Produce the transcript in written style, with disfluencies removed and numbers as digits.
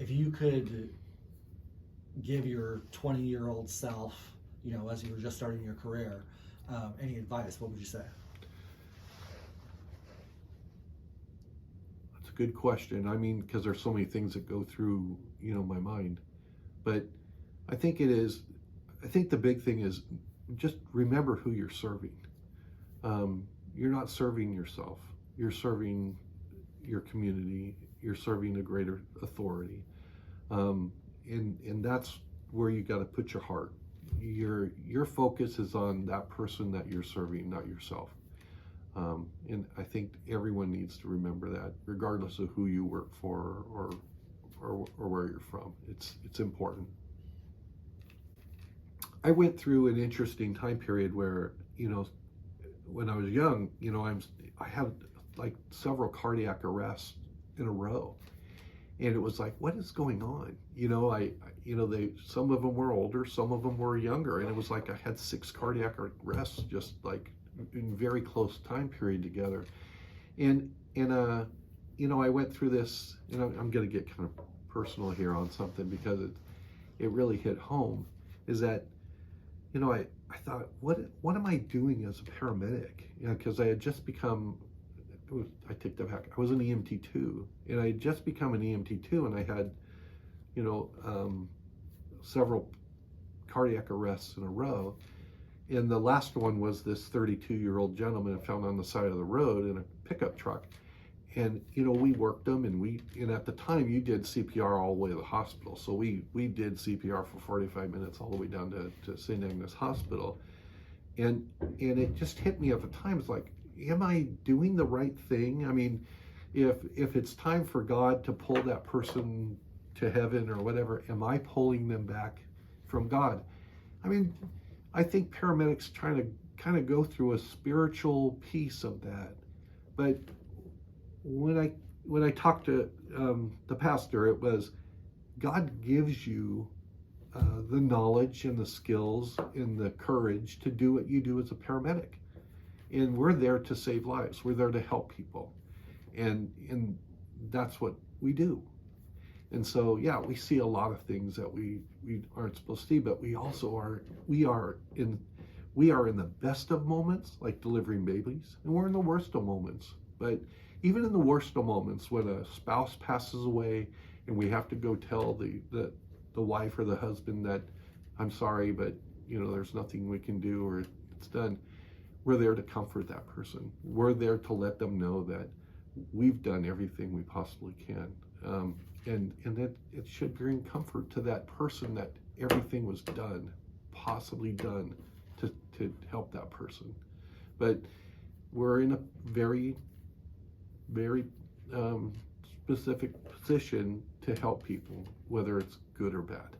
if you could give your 20-year-old self, as you were just starting your career, any advice, what would you say? That's a good question. I mean, because there's so many things that go through, my mind. But I think the big thing is just remember who you're serving. You're not serving yourself. You're serving your community. You're serving a greater authority. And that's where you got to put your heart. Your focus is on that person that you're serving, not yourself. And I think everyone needs to remember that, regardless of who you work for or where you're from. It's important. I went through an interesting time period where, when I was young, I had like several cardiac arrests in a row. And it was like, what is going on? Some of them were older, some of them were younger. And it was like I had 6 cardiac arrests just like in very close time period together. And I went through this, I'm going to get kind of personal here on something because it really hit home, is that, I thought, what am I doing as a paramedic? Because I had just become, I take that back, I was an EMT2, and I had just become an EMT2, and I had, several cardiac arrests in a row. And the last one was this 32-year-old gentleman found on the side of the road in a pickup truck. And, we worked them, and at the time you did CPR all the way to the hospital. So we did CPR for 45 minutes all the way down to St. Agnes Hospital. And it just hit me at the time. It's like, am I doing the right thing? I mean, if it's time for God to pull that person to heaven or whatever, am I pulling them back from God? I mean, I think paramedics trying to kind of go through a spiritual piece of that. But when I talked to the pastor, it was, God gives you the knowledge and the skills and the courage to do what you do as a paramedic. And we're there to save lives. We're there to help people. And that's what we do. And so, yeah, we see a lot of things that we aren't supposed to see, but we also we are in the best of moments, like delivering babies, and we're in the worst of moments. But even in the worst of moments, when a spouse passes away and we have to go tell the wife or the husband that, I'm sorry, but there's nothing we can do, or it's done, we're there to comfort that person. We're there to let them know that we've done everything we possibly can. And that it should bring comfort to that person that everything was possibly done to help that person. But we're in a very, very specific position to help people, whether it's good or bad.